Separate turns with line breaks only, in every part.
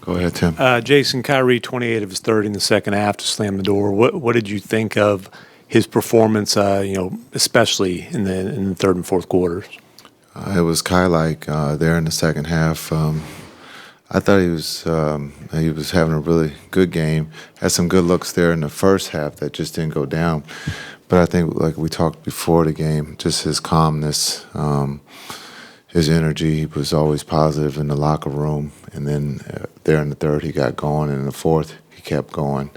Go ahead, Tim.
Jason, Kyrie, 28 of his 30 in the second half to slam the door. What did you think of his performance, especially in the third and fourth quarters?
It was Kai-like there in the second half. I thought he was having a really good game. Had some good looks there in the first half that just didn't go down. But I think, like we talked before the game, just his calmness, his energy. He was always positive in the locker room. And then there in the third, he got going. And in the fourth, he kept going.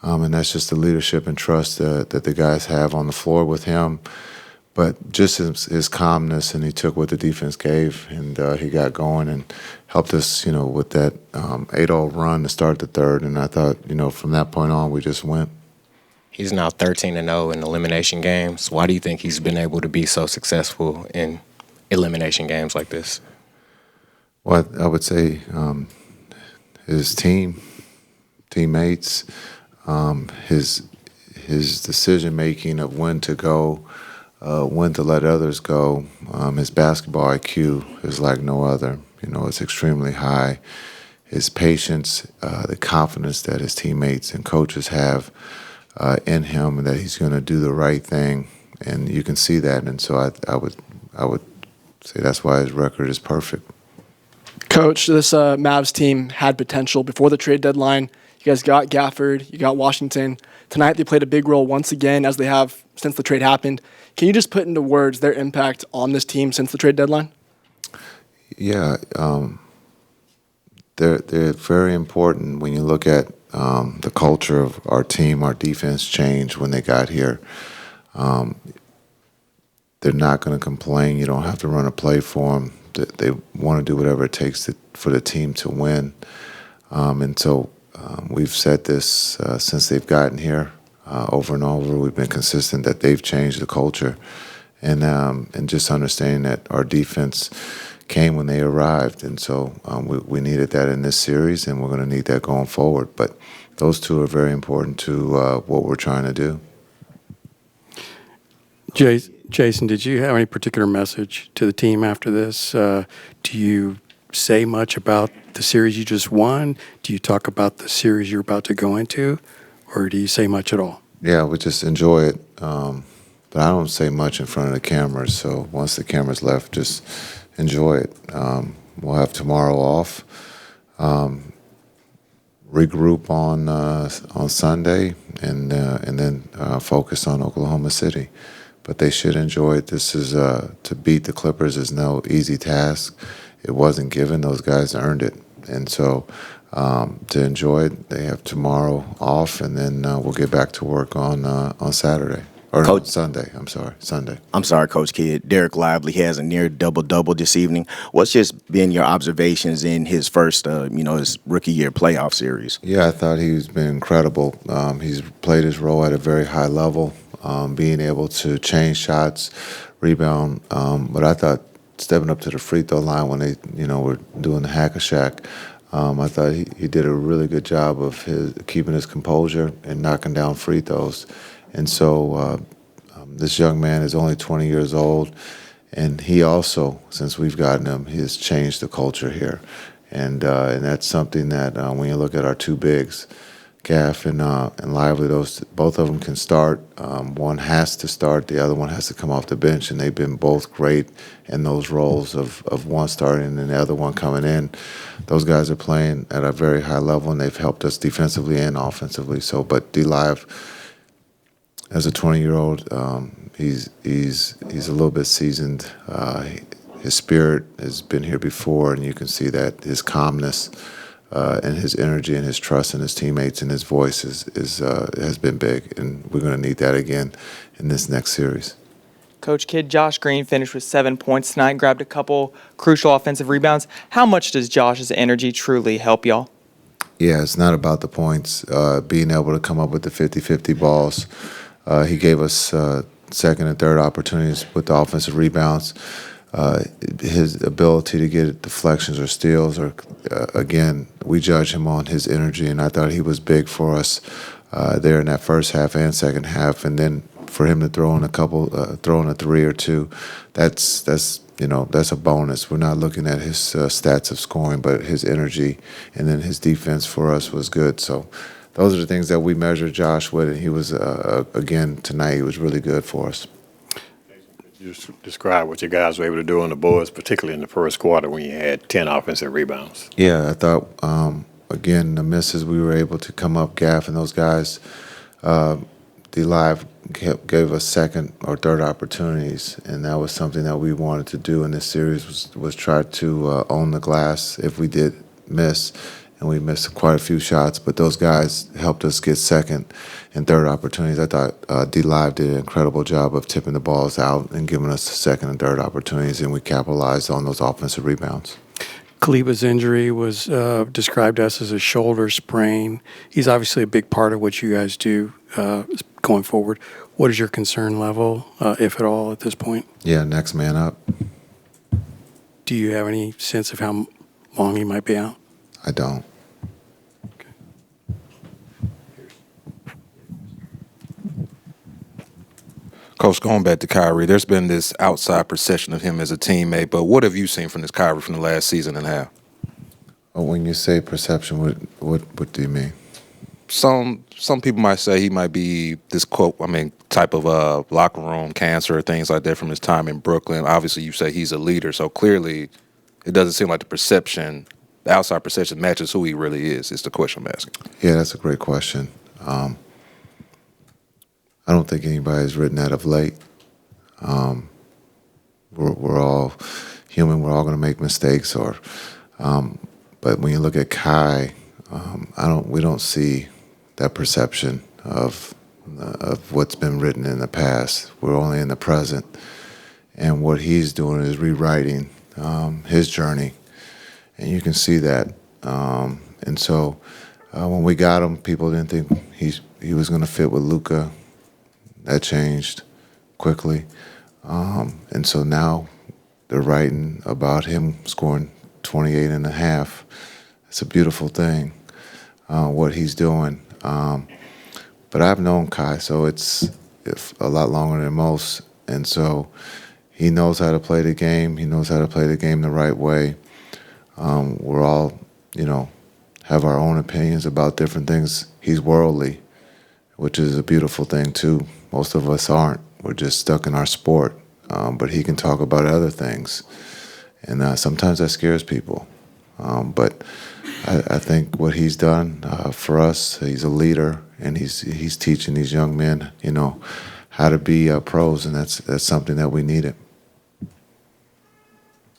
And that's just the leadership and trust that the guys have on the floor with him. But just his calmness, and he took what the defense gave, and he got going and helped us, with that 8-0 run to start the third. And I thought, from that point on, we just went.
He's now 13-0 in elimination games. Why do you think he's been able to be so successful in elimination games like this?
Well, I would say his teammates, his decision-making of when to go, when to let others go. His basketball IQ is like no other. It's extremely high. His patience, the confidence that his teammates and coaches have in him, and that he's going to do the right thing, and you can see that. And so I would say that's why his record is perfect.
Coach, this Mavs team had potential before the trade deadline. You guys got Gafford, you got Washington. Tonight they played a big role once again, as they have since the trade happened. Can you just put into words their impact on this team since the trade deadline?
Yeah, they're very important when you look at the culture of our team. Our defense changed when they got here. They're not going to complain. You don't have to run a play for them. They want to do whatever it takes for the team to win. And so we've said this since they've gotten here over and over. We've been consistent that they've changed the culture. And just understanding that our defense came when they arrived. And so we needed that in this series, and we're going to need that going forward. But those two are very important to what we're trying to do.
Jason, did you have any particular message to the team after this? Do you say much about the series you just won? Do you talk about the series you're about to go into? Or do you say much at all?
Yeah, we just enjoy it. But I don't say much in front of the cameras. So once the camera's left, just enjoy it. We'll have tomorrow off. Regroup on Sunday, and then focus on Oklahoma City. But they should enjoy it. This is to beat the Clippers is no easy task. It wasn't given; those guys earned it. And so to enjoy it, they have tomorrow off, and then we'll get back to work on Saturday. Or
Coach,
no, Sunday. I'm sorry, Sunday.
I'm sorry, Coach Kidd. Derek Lively has a near double-double this evening. What's just been your observations in his first, his rookie year playoff series?
Yeah, I thought he's been incredible. He's played his role at a very high level, being able to change shots, rebound. But I thought stepping up to the free throw line when they, were doing the hack-a-shack, I thought he did a really good job of keeping his composure and knocking down free throws. And so this young man is only 20 years old, and he also, since we've gotten him, he has changed the culture here. And that's something that when you look at our two bigs, Gaff and Lively, both of them can start. One has to start, the other one has to come off the bench, and they've been both great in those roles of one starting and the other one coming in. Those guys are playing at a very high level, and they've helped us defensively and offensively. So, but D-Live, as a 20-year-old, he's a little bit seasoned. His spirit has been here before, and you can see that his calmness and his energy and his trust in his teammates and his voice has been big, and we're going to need that again in this next series.
Coach Kidd, Josh Green finished with 7 points tonight, grabbed a couple crucial offensive rebounds. How much does Josh's energy truly help y'all?
Yeah, it's not about the points. Being able to come up with the 50-50 balls. He gave us second and third opportunities with the offensive rebounds. His ability to get deflections or steals, or again, we judge him on his energy, and I thought he was big for us there in that first half and second half. And then for him to throw in a three or two, that's that's a bonus. We're not looking at his stats of scoring, but his energy, and then his defense for us was good. So those are the things that we measure Josh with. And he was, again, tonight, he was really good for us.
You describe what you guys were able to do on the boards, particularly in the first quarter when you had 10 offensive rebounds.
Yeah, I thought, again, the misses, we were able to come up, Gaff, and those guys, D-Live gave us second or third opportunities, and that was something that we wanted to do in this series was try to own the glass if we did miss, and we missed quite a few shots, but those guys helped us get second and third opportunities. I thought D-Live did an incredible job of tipping the balls out and giving us second and third opportunities, and we capitalized on those offensive rebounds.
Kaliba's injury was described as a shoulder sprain. He's obviously a big part of what you guys do going forward. What is your concern level, if at all, at this point?
Yeah, next man up.
Do you have any sense of how long he might be out?
I don't.
Coach, going back to Kyrie, there's been this outside perception of him as a teammate, but what have you seen from this Kyrie from the last season and a half?
When you say perception, what do you mean?
Some people might say he might be this type of locker room cancer or things like that from his time in Brooklyn. Obviously, you say he's a leader, so clearly it doesn't seem like the outside perception matches who he really is the question I'm asking.
Yeah, that's a great question. I don't think anybody's written that of late. We're all human. We're all going to make mistakes. But when you look at Kai, we don't see that perception of what's been written in the past. We're only in the present, and what he's doing is rewriting his journey, and you can see that. And so, when we got him, people didn't think he was going to fit with Luka. That changed quickly. And so now they're writing about him scoring 28 and a half. It's a beautiful thing, what he's doing. But I've known Kai, so it's a lot longer than most. And so he knows how to play the game. He knows how to play the game the right way. We're all, have our own opinions about different things. He's worldly, which is a beautiful thing, too. Most of us aren't. We're just stuck in our sport. But he can talk about other things. And sometimes that scares people. But I think what he's done for us, he's a leader, and he's teaching these young men, how to be pros, and that's something that we needed.